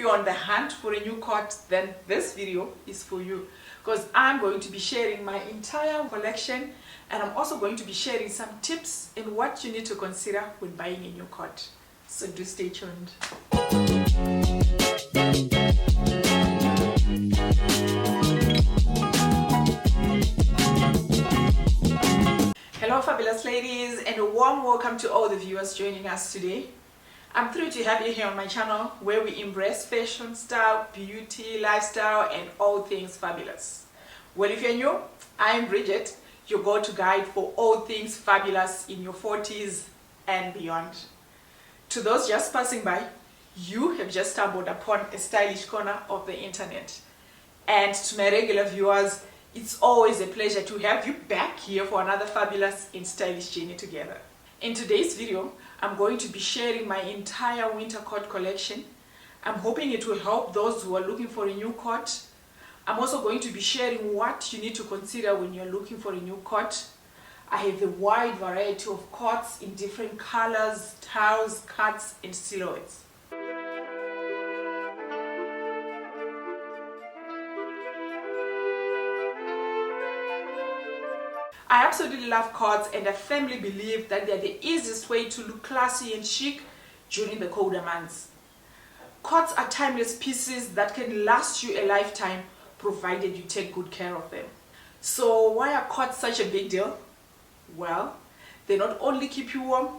you're on the hunt for a new coat, then this video is for you, because I'm going to be sharing my entire collection, and I'm also going to be sharing some tips in what you need to consider when buying a new coat. So do stay tuned. Hello fabulous ladies, and a warm welcome to all the viewers joining us today. I'm thrilled to have you here on my channel, where we embrace fashion, style, beauty, lifestyle, and all things fabulous. Well, if you're new, I'm Bridgette, your go-to guide for all things fabulous in your 40s and beyond. To those just passing by, you have just stumbled upon a stylish corner of the internet. And to my regular viewers, it's always a pleasure to have you back here for another fabulous and stylish journey together. In today's video, I'm going to be sharing my entire winter coat collection. I'm hoping it will help those who are looking for a new coat. I'm also going to be sharing what you need to consider when you're looking for a new coat. I have a wide variety of coats in different colors, styles, cuts, and silhouettes. I absolutely love coats, and I firmly believe that they're the easiest way to look classy and chic during the colder months. Coats are timeless pieces that can last you a lifetime, provided you take good care of them. So why are coats such a big deal? Well, they not only keep you warm,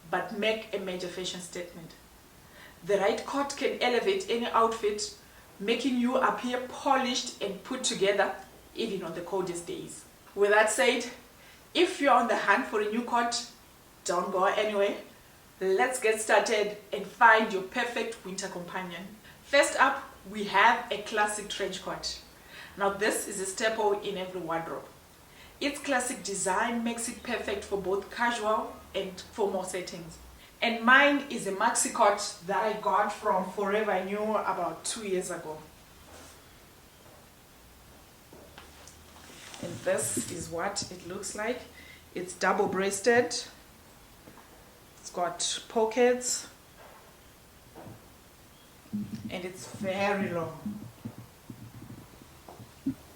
but make a major fashion statement. The right coat can elevate any outfit, making you appear polished and put together even on the coldest days. With that said, if you're on the hunt for a new coat, don't go anywhere. Let's get started and find your perfect winter companion. First up, we have a classic trench coat. Now this is a staple in every wardrobe. Its classic design makes it perfect for both casual and formal settings. And mine is a maxi coat that I got from Forever New about 2 years ago. And this is what it looks like. It's double-breasted. It's got pockets. And it's very long.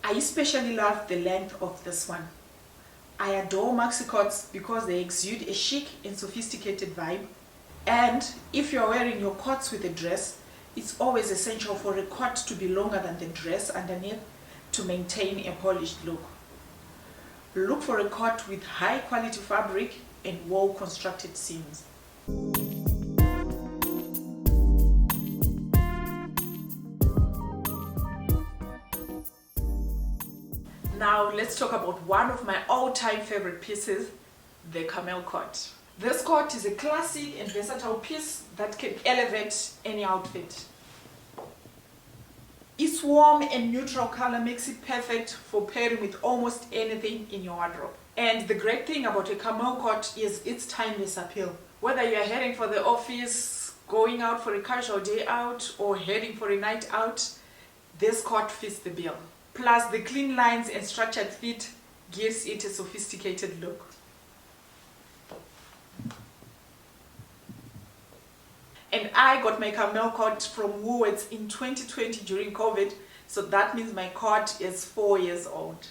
I especially love the length of this one. I adore maxi coats because they exude a chic and sophisticated vibe. And if you're wearing your coats with a dress, it's always essential for a coat to be longer than the dress underneath to maintain a polished look. Look for a coat with high quality fabric and well constructed seams. Now let's talk about one of my all-time favorite pieces, the camel coat. This coat is a classic and versatile piece that can elevate any outfit. Its warm and neutral color makes it perfect for pairing with almost anything in your wardrobe. And the great thing about a camel coat is its timeless appeal. Whether you're heading for the office, going out for a casual day out, or heading for a night out, this coat fits the bill. Plus, the clean lines and structured fit gives it a sophisticated look. And I got my camel coat from Woolworths in 2020 during COVID, so that means my coat is 4 years old.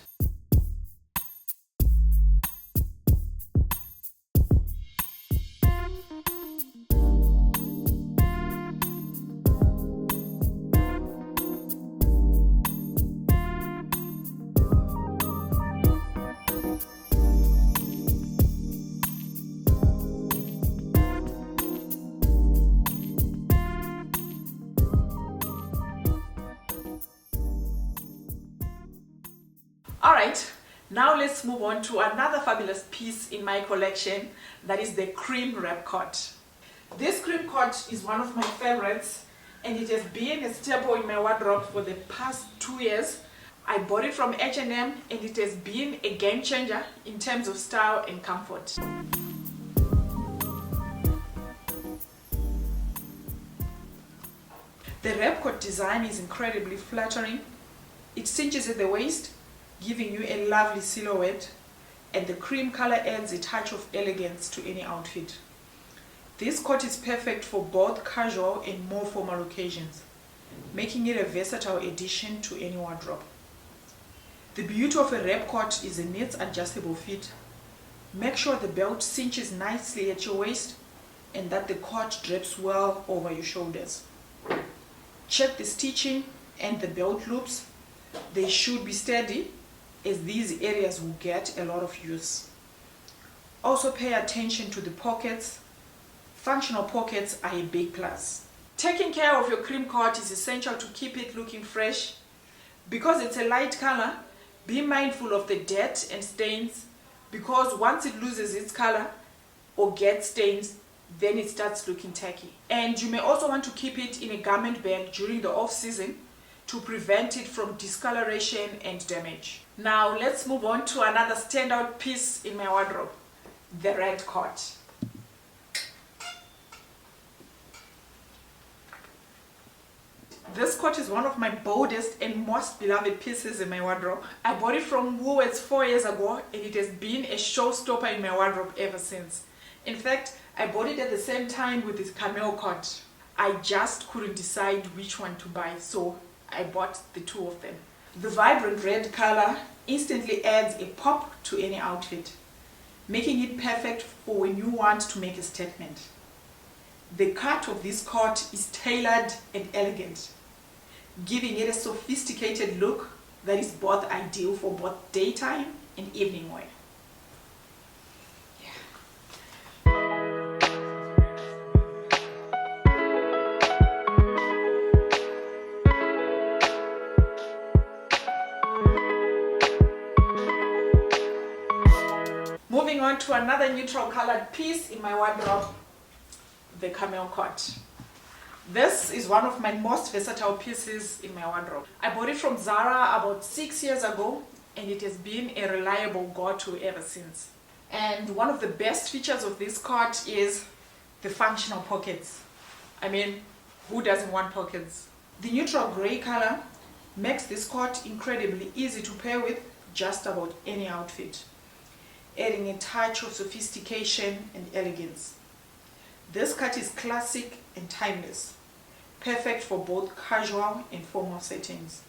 Alright, now let's move on to another fabulous piece in my collection, that is the cream wrap coat. This cream coat is one of my favorites, and it has been a staple in my wardrobe for the past 2 years. I bought it from H&M, and it has been a game changer in terms of style and comfort. The wrap coat design is incredibly flattering. It cinches at the waist, giving you a lovely silhouette, and the cream color adds a touch of elegance to any outfit. This coat is perfect for both casual and more formal occasions. making it a versatile addition to any wardrobe. The beauty of a wrap coat is a knit adjustable fit. Make sure the belt cinches nicely at your waist and that the coat drapes well over your shoulders. Check the stitching and the belt loops. They should be steady, as these areas will get a lot of use. Also pay attention to the pockets. Functional pockets are a big plus. Taking care of your cream coat is essential to keep it looking fresh. Because it's a light color, be mindful of the dirt and stains, because once it loses its color or gets stains, then it starts looking tacky. And you may also want to keep it in a garment bag during the off season to prevent it from discoloration and damage. Now let's move on to another standout piece in my wardrobe, the red coat. This coat is one of my boldest and most beloved pieces in my wardrobe. I bought it from Woolworths 4 years ago and it has been a showstopper in my wardrobe ever since. In fact, I bought it at the same time with this camel coat. I just couldn't decide which one to buy, so I bought the two of them. The vibrant red color instantly adds a pop to any outfit, making it perfect for when you want to make a statement. The cut of this coat is tailored and elegant, giving it a sophisticated look that is both ideal for both daytime and evening wear. Moving on to another neutral colored piece in my wardrobe, the camel coat. This is one of my most versatile pieces in my wardrobe. I bought it from Zara about 6 years ago and it has been a reliable go-to ever since. And one of the best features of this coat is the functional pockets. I mean, who doesn't want pockets? The neutral gray color makes this coat incredibly easy to pair with just about any outfit, adding a touch of sophistication and elegance. This cut is classic and timeless, perfect for both casual and formal settings.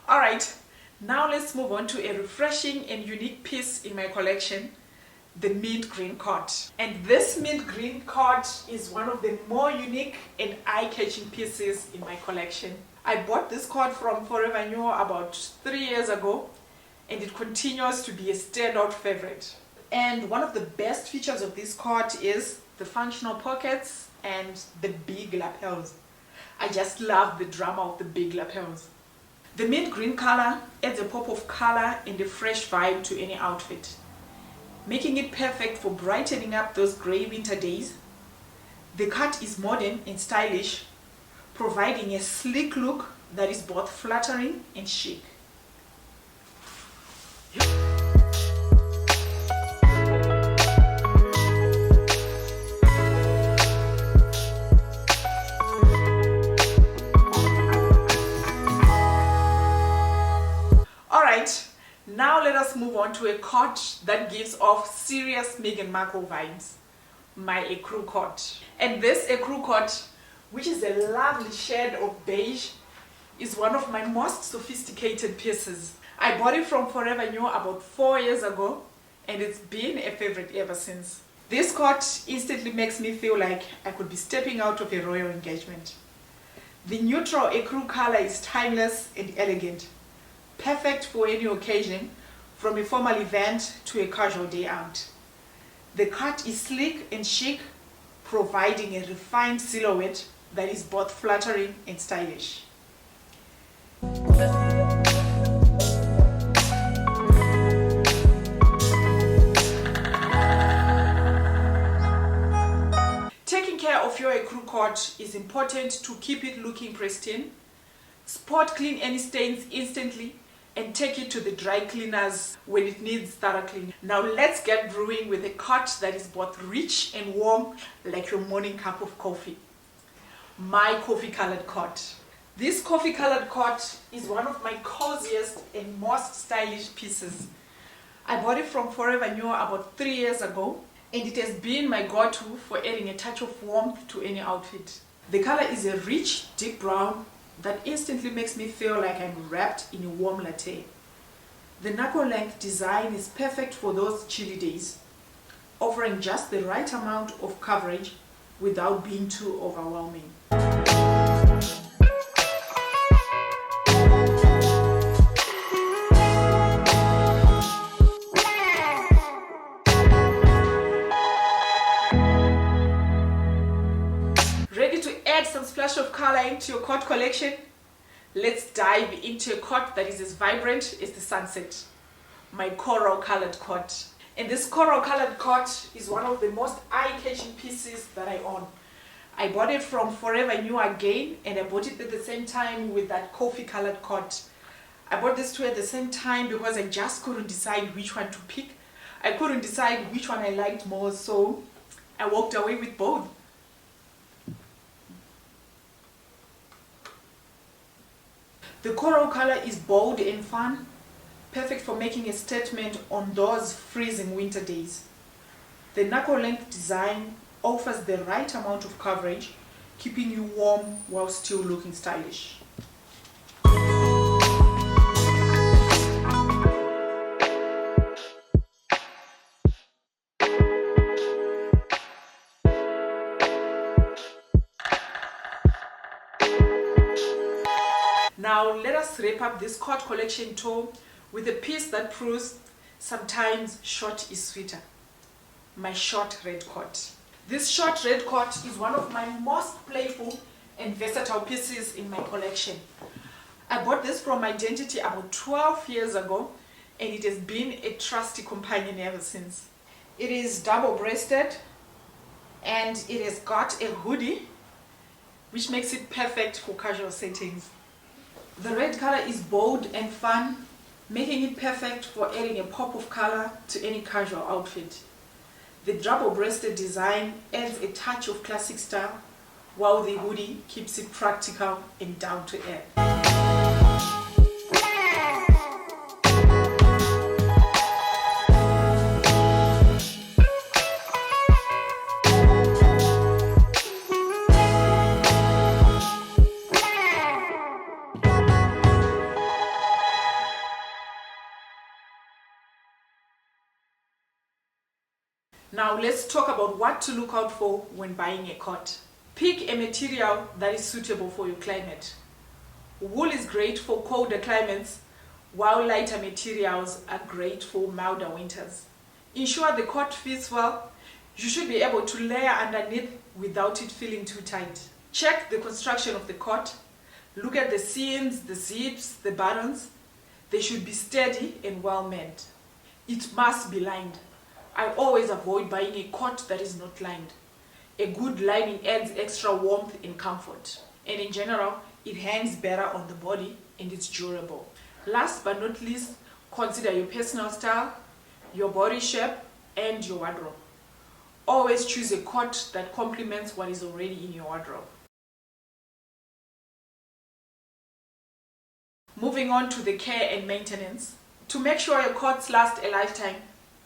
Alright, now let's move on to a refreshing and unique piece in my collection, the mint green coat. And this mint green coat is one of the more unique and eye-catching pieces in my collection. I bought this coat from Forever New about 3 years ago and it continues to be a standout favorite. And one of the best features of this coat is the functional pockets and the big lapels. I just love the drama of the big lapels. The mint green color adds a pop of color and a fresh vibe to any outfit, making it perfect for brightening up those grey winter days. The cut is modern and stylish, providing a sleek look that is both flattering and chic. Alright, now let us move on to a coat that gives off serious Meghan Markle vibes, my ecru coat. And this ecru coat, which is a lovely shade of beige, is one of my most sophisticated pieces. I bought it from Forever New about 4 years ago and it's been a favorite ever since. This coat instantly makes me feel like I could be stepping out of a royal engagement. The neutral ecru color is timeless and elegant, perfect for any occasion, from a formal event to a casual day out. The cut is sleek and chic, providing a refined silhouette that is both flattering and stylish. Taking care of your ecru coat is important to keep it looking pristine. Spot clean any stains instantly and take it to the dry cleaners when it needs thorough cleaning. Now let's get brewing with a cut that is both rich and warm, like your morning cup of coffee. My coffee colored cut. This coffee colored cut is one of my coziest and most stylish pieces. I bought it from Forever New about 3 years ago, and it has been my go-to for adding a touch of warmth to any outfit. The color is a rich, deep brown that instantly makes me feel like I'm wrapped in a warm latte. The knuckle length design is perfect for those chilly days, offering just the right amount of coverage without being too overwhelming. Ready to add some splash of color into your coat collection? Let's dive into a coat that is as vibrant as the sunset. My coral colored coat. And this coral colored coat is one of the most eye-catching pieces that I own. I bought it from Forever New again, and I bought it at the same time with that coffee colored coat. I bought these two at the same time because I just couldn't decide which one to pick. I couldn't decide which one I liked more, so I walked away with both. The coral color is bold and fun, perfect for making a statement on those freezing winter days. The knuckle length design offers the right amount of coverage, keeping you warm while still looking stylish. Now let us wrap up this coat collection tour with a piece that proves sometimes short is sweeter. My short red coat. This short red coat is one of my most playful and versatile pieces in my collection. I bought this from Identity about 12 years ago, and it has been a trusty companion ever since. It is double-breasted and it has got a hoodie, which makes it perfect for casual settings. The red color is bold and fun, making it perfect for adding a pop of color to any casual outfit. The double-breasted design adds a touch of classic style, while the hoodie keeps it practical and down to earth. Now let's talk about what to look out for when buying a coat. Pick a material that is suitable for your climate. Wool is great for colder climates, while lighter materials are great for milder winters. Ensure the coat fits well. You should be able to layer underneath without it feeling too tight. Check the construction of the coat. Look at the seams, the zips, the buttons. They should be steady and well made. It must be lined. I always avoid buying a coat that is not lined. A good lining adds extra warmth and comfort. And in general, it hangs better on the body and it's durable. Last but not least, consider your personal style, your body shape, and your wardrobe. Always choose a coat that complements what is already in your wardrobe. Moving on to the care and maintenance. To make sure your coats last a lifetime,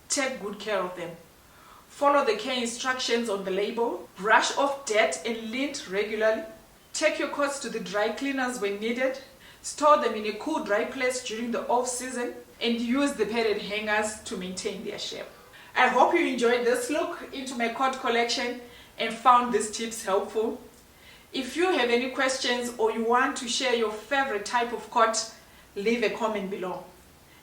take good care of them. Follow the care instructions on the label. Brush off dirt and lint regularly. Take your coats to the dry cleaners when needed. Store them in a cool, dry place during the off-season, and use the padded hangers to maintain their shape. I hope you enjoyed this look into my coat collection and found these tips helpful. If you have any questions or you want to share your favorite type of coat, leave a comment below.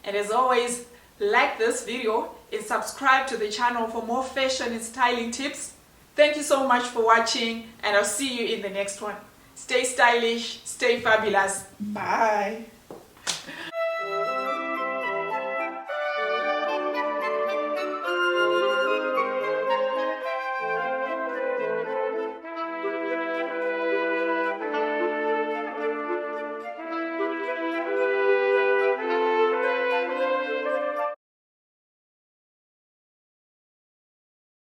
And as always, like this video and subscribe to the channel for more fashion and styling tips. Thank you so much for watching, and I'll see you in the next one. Stay stylish, stay fabulous. Bye.